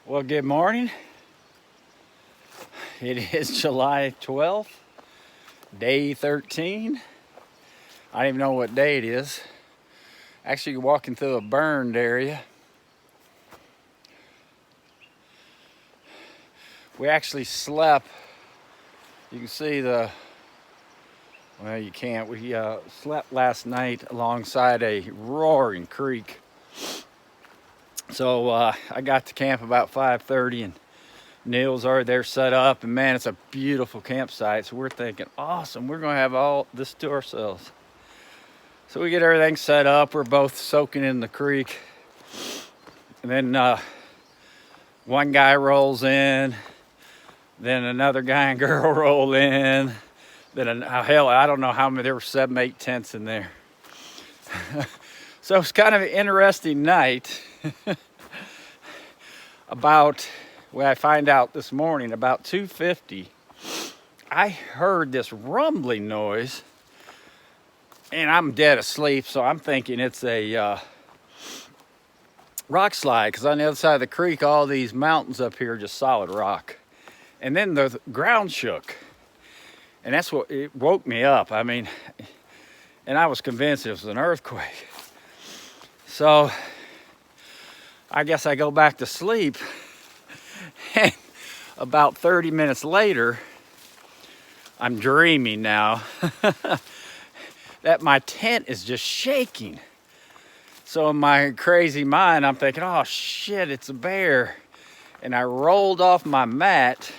Well, good morning. It is July 12th, day 13. I don't even know what day it is. Actually, walking through a burned area. We actually slept. You can see well, you can't. We slept last night alongside a roaring creek. So I got to camp about 5:30 and Neil's already there set up, and man, it's a beautiful campsite. So we're thinking, awesome, we're gonna have all this to ourselves. So we get everything set up. We're both soaking in the creek, and then one guy rolls in, then another guy and girl roll in, then hell, I don't know how many. There were 7, 8 tents in there. So it's kind of an interesting night. I find out this morning about 2:50, I heard this rumbling noise, and I'm dead asleep, so I'm thinking it's a rock slide, because on the other side of the creek, all these mountains up here are just solid rock. And then the ground shook, and that's what it woke me up. I mean, and I was convinced it was an earthquake. So I guess I go back to sleep, and about 30 minutes later, I'm dreaming now that my tent is just shaking. So in my crazy mind, I'm thinking, oh shit, it's a bear. And I rolled off my mat,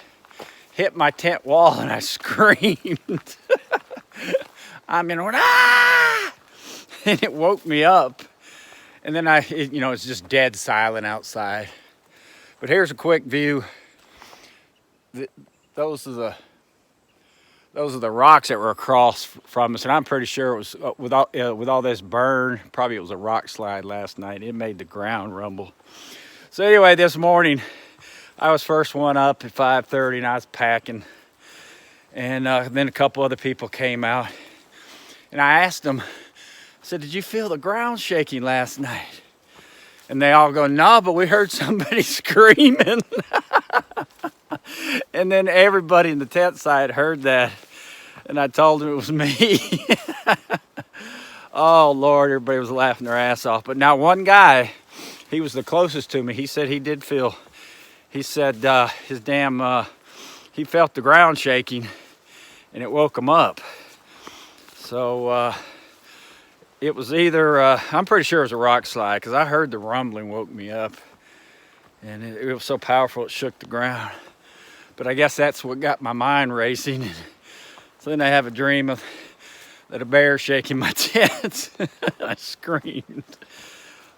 hit my tent wall, and I screamed. I went, ah! And it woke me up. And then it's just dead silent outside. But here's a quick view. Those are the rocks that were across from us, and I'm pretty sure it was with all this burn. Probably it was a rock slide last night. It made the ground rumble. So anyway, this morning I was first one up at 5:30, and I was packing. And then a couple other people came out, and I asked them. I said, "Did you feel the ground shaking last night?" And they all go, "No, but we heard somebody screaming." And then everybody in the tent side heard that. And I told them it was me. Oh, Lord, everybody was laughing their ass off. But now one guy, he was the closest to me. He said he did feel, he said he felt the ground shaking, and it woke him up. So it was either, I'm pretty sure it was a rock slide, because I heard the rumbling woke me up. And it was so powerful it shook the ground. But I guess that's what got my mind racing. So then I have a dream that a bear shaking my tent. I screamed.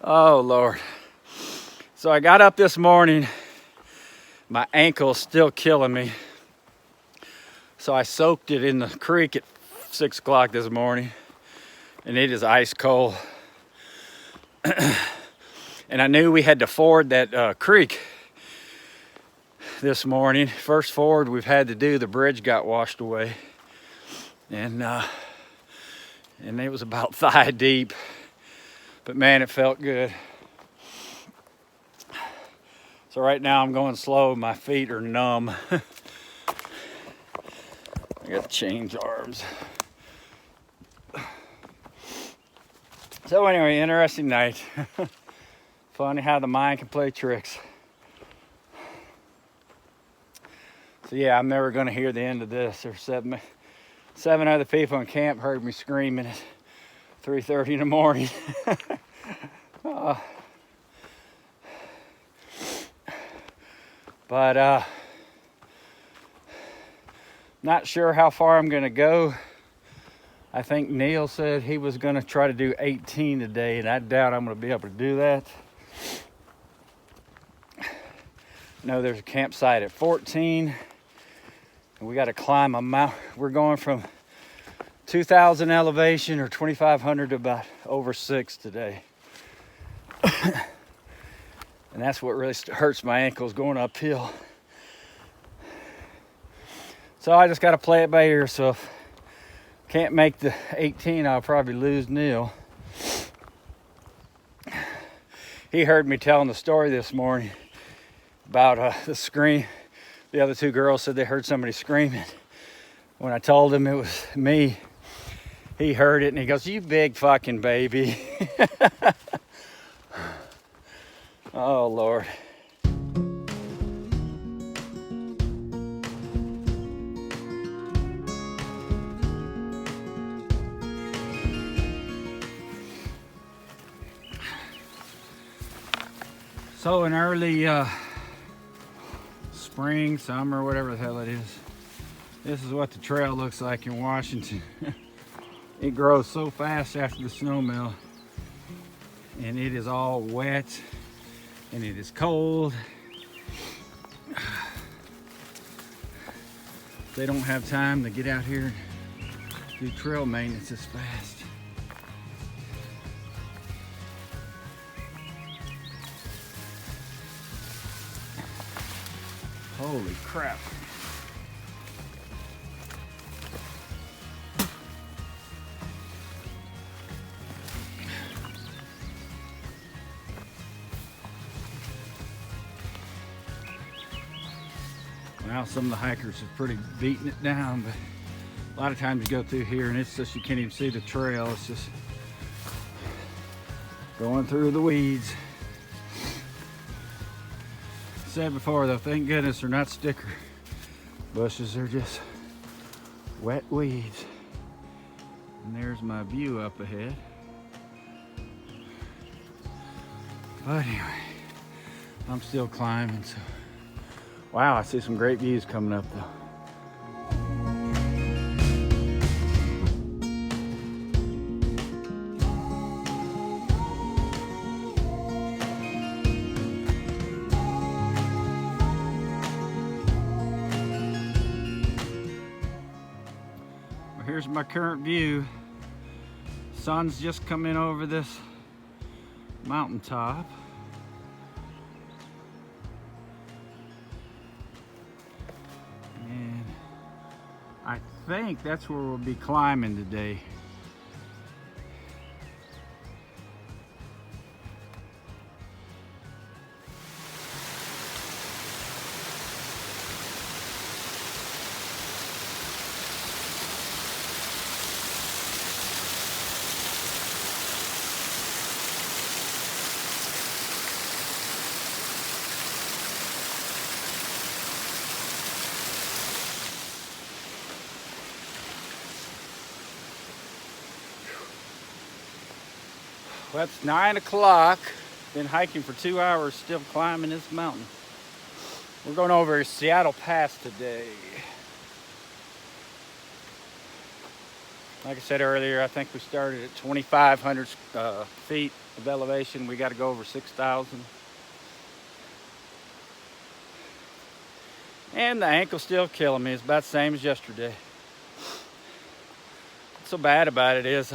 Oh, Lord. So I got up this morning. My ankle's still killing me. So I soaked it in the creek at 6 o'clock this morning. And it is ice cold. And I knew we had to ford that creek this morning. First ford we've had to do, the bridge got washed away. And it was about thigh deep. But man, it felt good. So right now I'm going slow. My feet are numb. I got to change arms. So anyway, interesting night. Funny how the mind can play tricks. So yeah, I'm never going to hear the end of this. There's seven other people in camp heard me screaming at 3:30 in the morning. But not sure how far I'm going to go. I think Neil said he was going to try to do 18 today, and I doubt I'm going to be able to do that. know there's a campsite at 14, and we got to climb a mountain. We're going from 2,000 elevation or 2,500 to about over 6 today. And that's what really hurts my ankles, going uphill. So I just got to play it by ear. So if I can't make the 18, I'll probably lose Neil. He heard me telling the story this morning about the scream. The other two girls said they heard somebody screaming. When I told him it was me, he heard it and he goes, "You big fucking baby." Oh, Lord. So in early spring, summer, whatever the hell it is, this is what the trail looks like in Washington. It grows so fast after the snow melt, and it is all wet, and it is cold. They don't have time to get out here and do trail maintenance as fast. Holy crap. Now some of the hikers have pretty beaten it down, but a lot of times you go through here and it's just, you can't even see the trail. It's just going through the weeds. Said before though, thank goodness they're not sticker bushes, they're just wet weeds. And there's my view up ahead. But anyway, I'm still climbing, so wow, I see some great views coming up though. Here's my current view. Sun's just coming over this mountaintop. And I think that's where we'll be climbing today. Well, it's 9 o'clock. Been hiking for 2 hours, still climbing this mountain. We're going over Seattle Pass today. Like I said earlier, I think we started at 2,500 feet of elevation. We got to go over 6,000. And the ankle's still killing me. It's about the same as yesterday. What's so bad about it is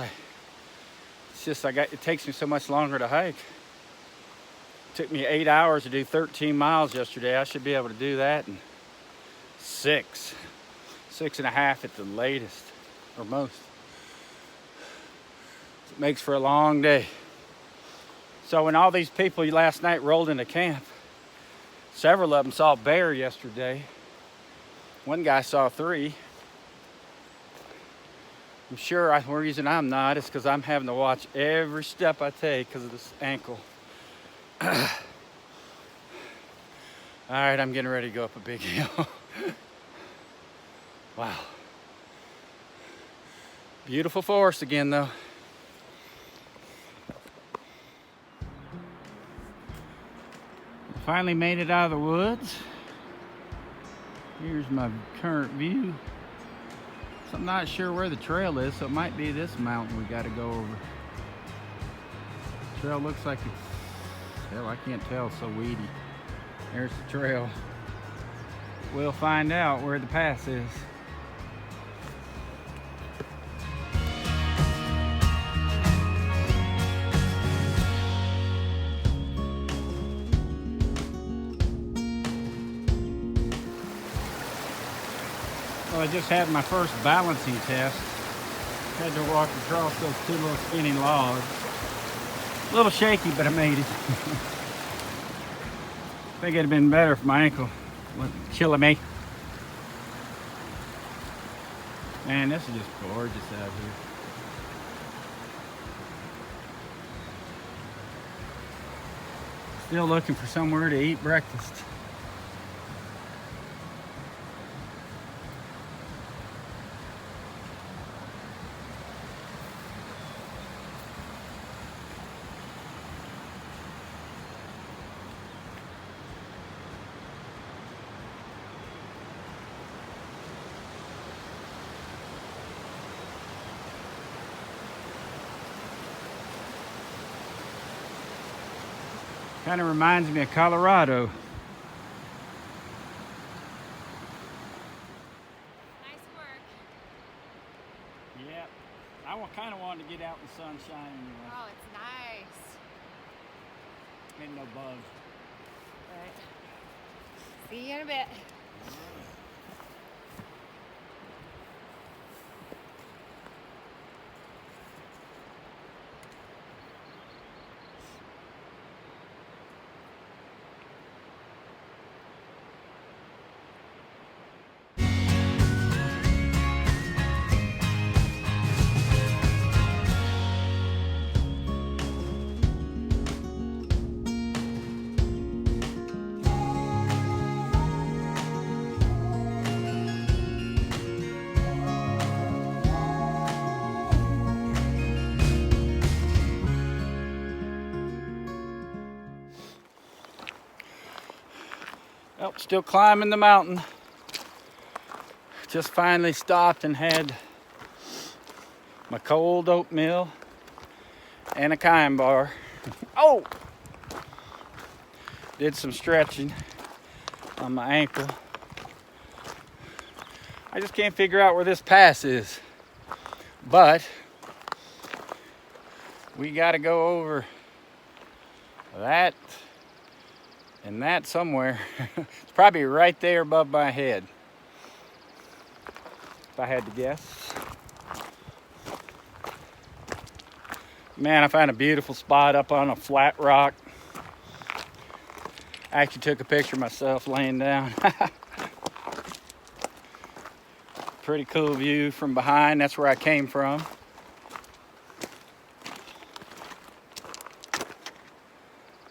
it takes me so much longer to hike. It took me 8 hours to do 13 miles yesterday. I should be able to do that in 6.5 at the latest, or most. It makes for a long day. So when all these people last night rolled into camp, several of them saw a bear yesterday. One guy saw 3. I'm sure the reason I'm not is because I'm having to watch every step I take because of this ankle. All right, I'm getting ready to go up a big hill. Wow. Beautiful forest again, though. Finally made it out of the woods. Here's my current view. So I'm not sure where the trail is, so it might be this mountain we got to go over. The trail looks like it's, hell, I can't tell, it's so weedy. There's the trail. We'll find out where the pass is. Well, I just had my first balancing test. Had to walk across those two little spinning logs. A little shaky, but I made it. I think it'd have been better if my ankle wasn't killing me. Man, this is just gorgeous out here. Still looking for somewhere to eat breakfast. Kind of reminds me of Colorado. Nice work. Yeah, I kind of wanted to get out in the sunshine anyway. Oh, it's nice. Ain't no bugs. Right. See you in a bit. Oh, still climbing the mountain. Just finally stopped and had my cold oatmeal and a Kind bar. Oh! Did some stretching on my ankle. I just can't figure out where this pass is. But we gotta go over that and that somewhere. It's probably right there above my head, if I had to guess. Man, I found a beautiful spot up on a flat rock. I actually took a picture of myself laying down. Pretty cool view from behind. That's where I came from.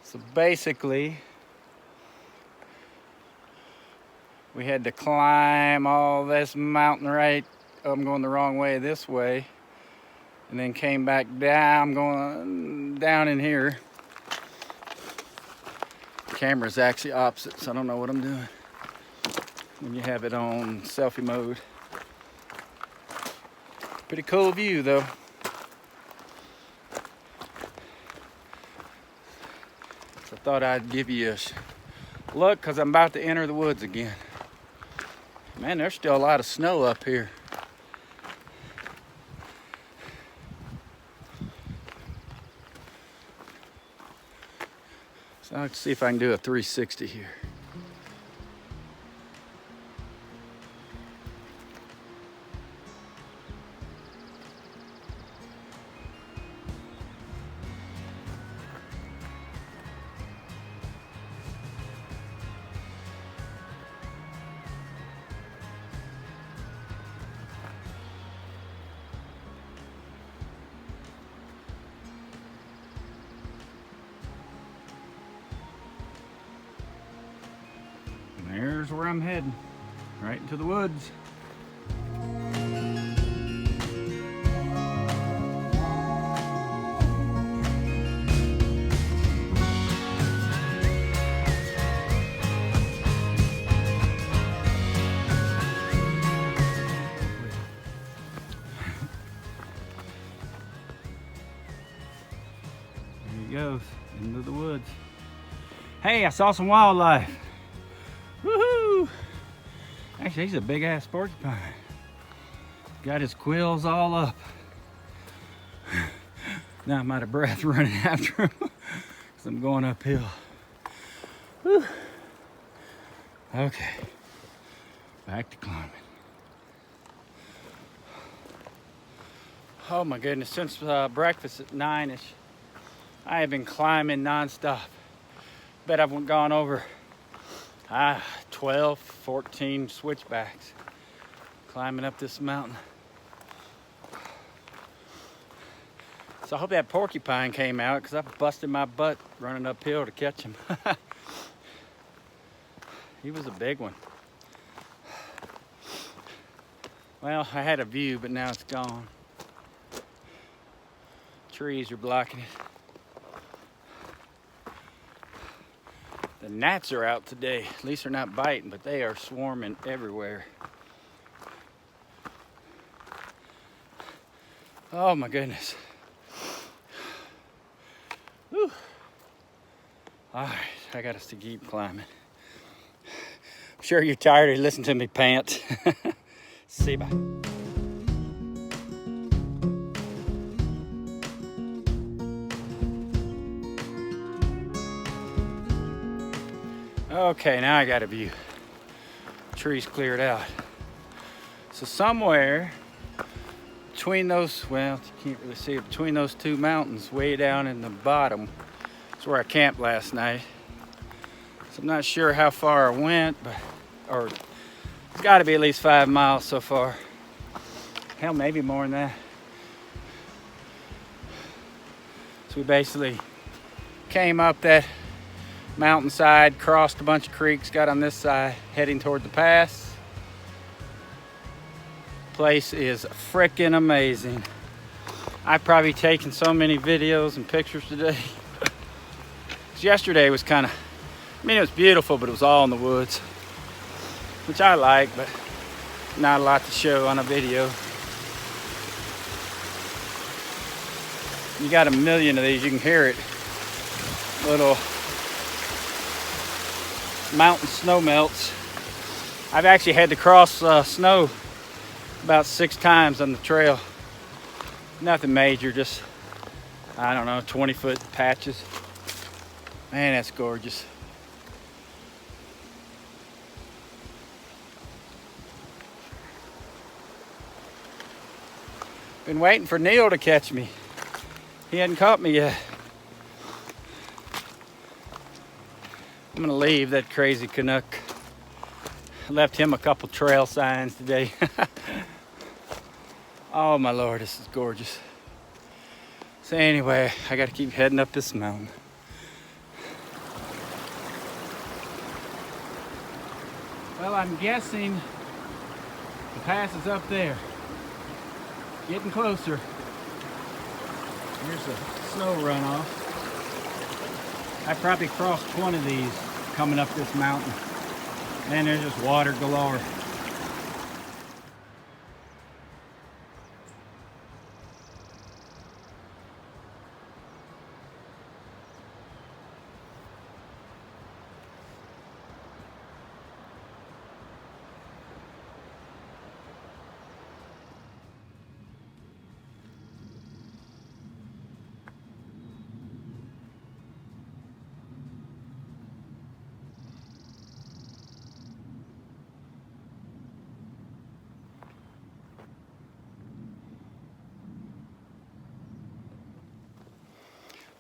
So basically, we had to climb all this mountain right. I'm going the wrong way this way. And then came back down, going down in here. The camera's actually opposite, so I don't know what I'm doing when you have it on selfie mode. Pretty cool view though. So I thought I'd give you a look because I'm about to enter the woods again. Man, there's still a lot of snow up here. So let's see if I can do a 360 here. There's where I'm heading, right into the woods. There he goes, into the woods. Hey, I saw some wildlife. Actually, he's a big ass porcupine. Got his quills all up. Now I'm out of breath running after him because I'm going uphill. Whew. Okay, back to climbing. Oh my goodness, since breakfast at 9ish, I have been climbing nonstop. Bet I've gone over 12, 14 switchbacks climbing up this mountain. So I hope that porcupine came out because I busted my butt running uphill to catch him. He was a big one. Well, I had a view, but now it's gone. Trees are blocking it. The gnats are out today. At least they're not biting, but they are swarming everywhere. Oh my goodness. Whew. All right, I got us to keep climbing. I'm sure you're tired of listening to me pant. See you, bye. Okay, now I got a view. Trees cleared out. So somewhere between those, well, you can't really see it, between those two mountains, way down in the bottom, is where I camped last night. So I'm not sure how far I went, but, or it's got to be at least 5 miles so far. Hell, maybe more than that. So we basically came up that mountainside, crossed a bunch of creeks, got on this side, heading toward the pass. Place is freaking amazing. I've probably taken so many videos and pictures today. Yesterday was kind of, I mean, it was beautiful, but it was all in the woods, which I like, but not a lot to show on a video. You got a million of these, you can hear it. Little mountain snow melts. I've actually had to cross snow about 6 times on the trail. Nothing major, just, I don't know, 20-foot patches. Man, that's gorgeous. Been waiting for Neil to catch me. He hadn't caught me yet. I'm gonna leave that crazy Canuck. I left him a couple trail signs today. Oh my Lord, this is gorgeous. So anyway, I gotta keep heading up this mountain. Well, I'm guessing the pass is up there. Getting closer. Here's the snow runoff. I probably crossed 20 of these coming up this mountain. Man, there's just water galore.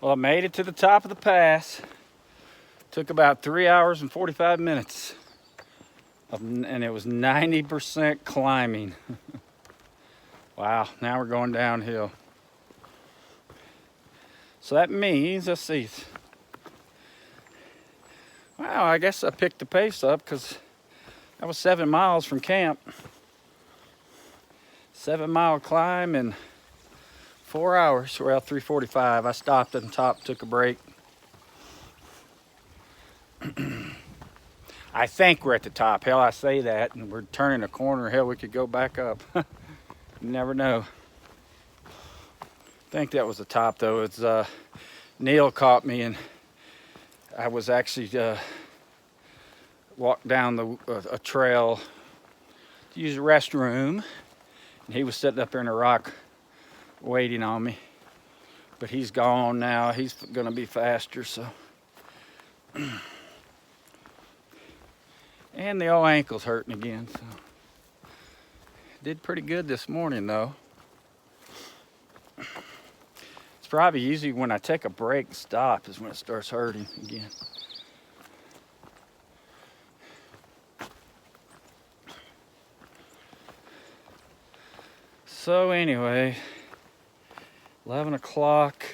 Well, I made it to the top of the pass. Took about 3 hours and 45 minutes. And it was 90% climbing. Wow, now we're going downhill. So that means, let's see. Wow, I guess I picked the pace up because that was 7 miles from camp. 7-mile climb in 4 hours, well, 3:45. I stopped at the top, took a break. I think we're at the top. Hell, I say that, and we're turning a corner. Hell, we could go back up. You never know. I think that was the top, though. It's Neil caught me, and I was actually walked down a trail to use the restroom. And he was sitting up there in a rock waiting on me. But he's gone now. He's going to be faster, so. And the old ankle's hurting again, so. Did pretty good this morning, though. It's probably usually when I take a break and stop is when it starts hurting again. So anyway, 11 o'clock.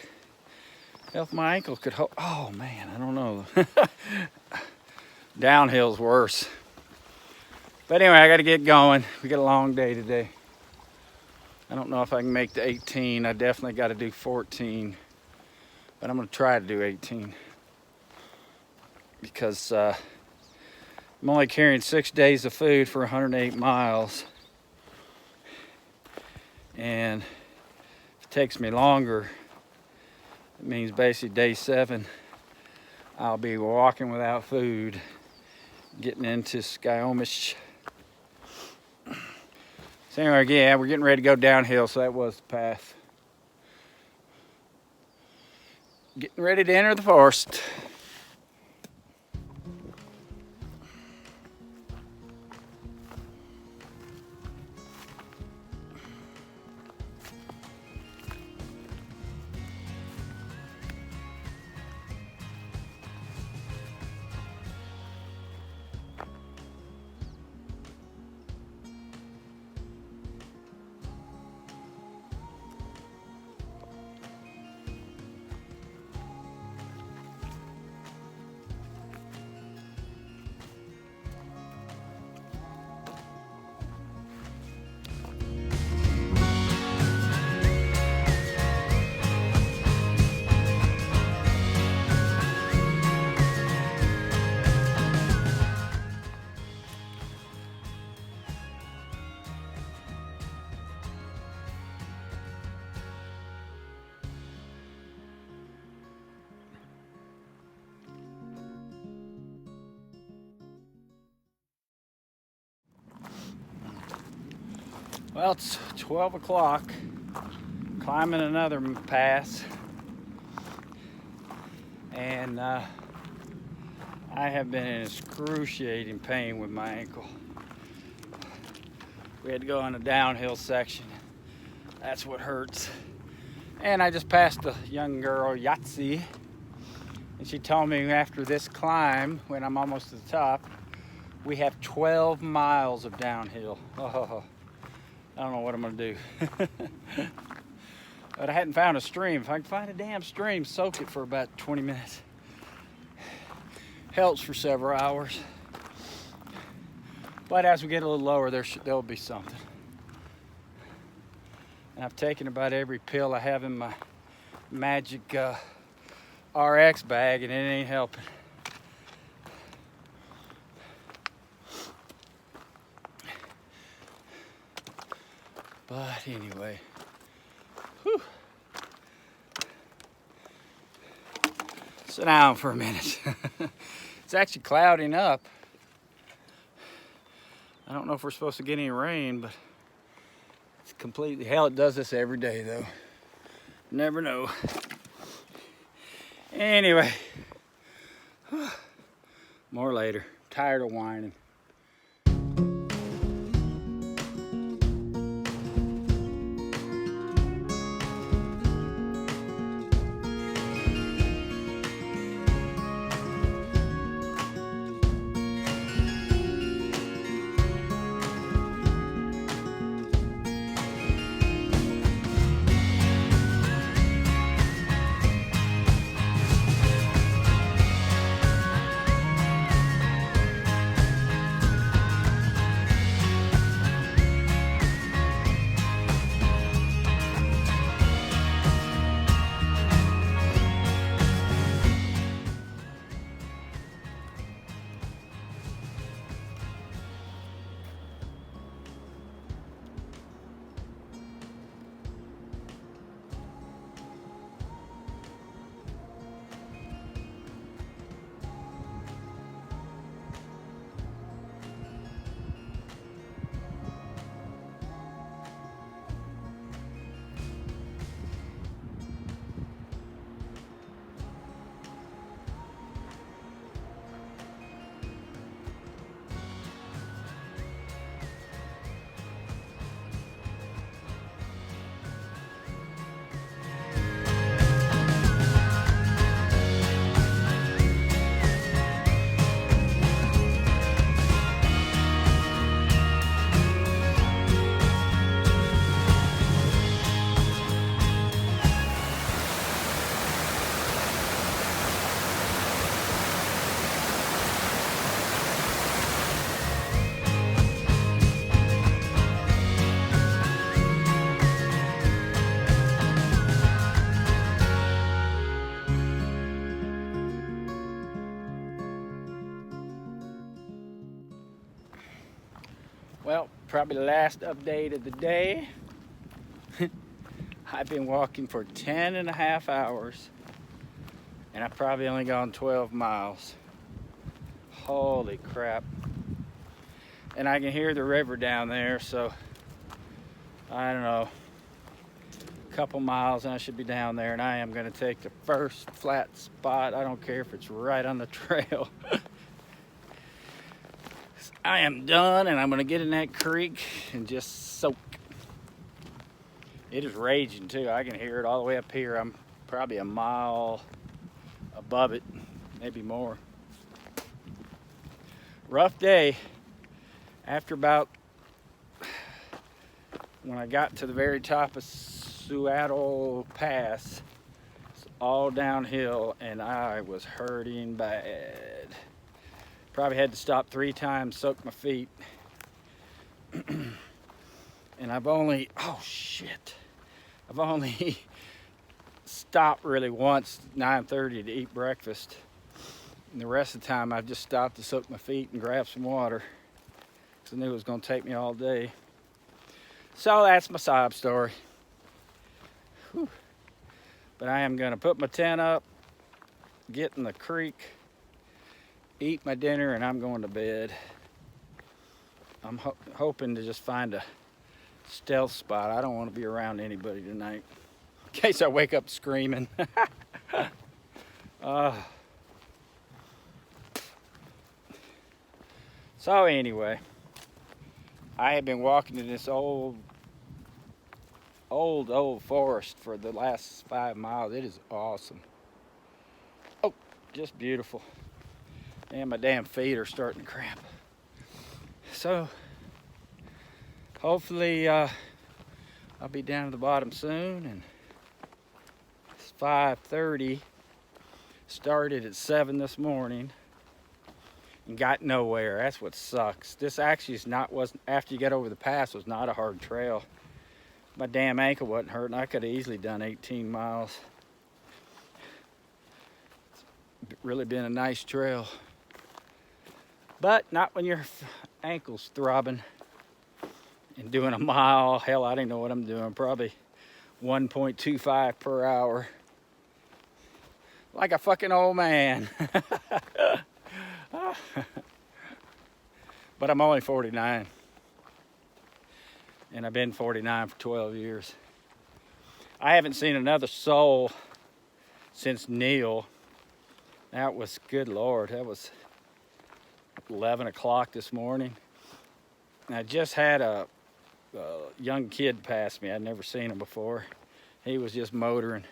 Hell, if my ankle could hold, oh man, I don't know. Downhill's worse. But anyway, I got to get going. We got a long day today. I don't know if I can make the 18. I definitely got to do 14. But I'm going to try to do 18. Because I'm only carrying 6 days of food for 108 miles. And if it takes me longer, it means basically day 7, I'll be walking without food, getting into Skyhomish. So anyway, yeah, we're getting ready to go downhill, so that was the path. Getting ready to enter the forest. Well, it's 12 o'clock, climbing another pass, and I have been in excruciating pain with my ankle. We had to go on a downhill section. That's what hurts. And I just passed a young girl, Yahtzee, and she told me after this climb, when I'm almost to the top, we have 12 miles of downhill. Oh. I don't know what I'm gonna do. But I hadn't found a stream. If I can find a damn stream, soak it for about 20 minutes. Helps for several hours. But as we get a little lower, there'll be something. And I've taken about every pill I have in my magic RX bag, and it ain't helping. But anyway, whew. Sit down for a minute. It's actually clouding up. I don't know if we're supposed to get any rain, but it's completely, hell, it does this every day though. Never know. Anyway, more later. Tired of whining. Probably the last update of the day. I've been walking for 10.5 hours, and I've probably only gone 12 miles. Holy crap. And I can hear the river down there, so I don't know, a couple miles and I should be down there, and I am going to take the first flat spot. I don't care if it's right on the trail. I am done, and I'm going to get in that creek and just soak. It is raging too. I can hear it all the way up here. I'm probably a mile above it, maybe more. Rough day. After about, when I got to the very top of Seattle Pass, it's all downhill, and I was hurting bad. Probably had to stop 3 times, soak my feet. And I've only, oh shit, I've only stopped really once, 9:30 to eat breakfast. And the rest of the time I've just stopped to soak my feet and grab some water, because I knew it was going to take me all day. So that's my sob story. Whew. But I am going to put my tent up, get in the creek, eat my dinner, and I'm going to bed. I'm hoping to just find a stealth spot. I don't want to be around anybody tonight, in case I wake up screaming. So anyway, I have been walking in this old forest for the last 5 miles. It is awesome. Oh, just beautiful. And my damn feet are starting to cramp. So hopefully I'll be down to the bottom soon. And it's 5:30. Started at 7 this morning and got nowhere. That's what sucks. This actually wasn't after you get over the pass, was not a hard trail. My damn ankle wasn't hurting. I could have easily done 18 miles. It's really been a nice trail. But not when your ankle's throbbing and doing a mile. Hell, I don't know what I'm doing. Probably 1.25 per hour. Like a fucking old man. But I'm only 49. And I've been 49 for 12 years. I haven't seen another soul since Neil. That was, good Lord, that was 11 o'clock this morning. And I just had a young kid pass me. I'd never seen him before. He was just motoring.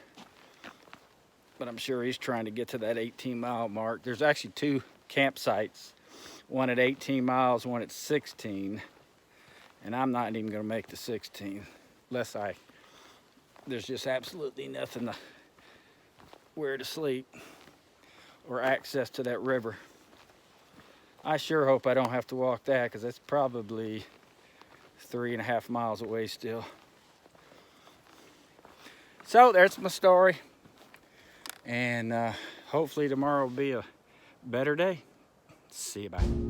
But I'm sure he's trying to get to that 18-mile mark. There's actually 2 campsites. One at 18 miles, one at 16. And I'm not even going to make the 16 unless there's just absolutely nothing where to sleep or access to that river. I sure hope I don't have to walk that, because that's probably 3.5 miles away still. So there's my story. And hopefully tomorrow will be a better day. See you, bye.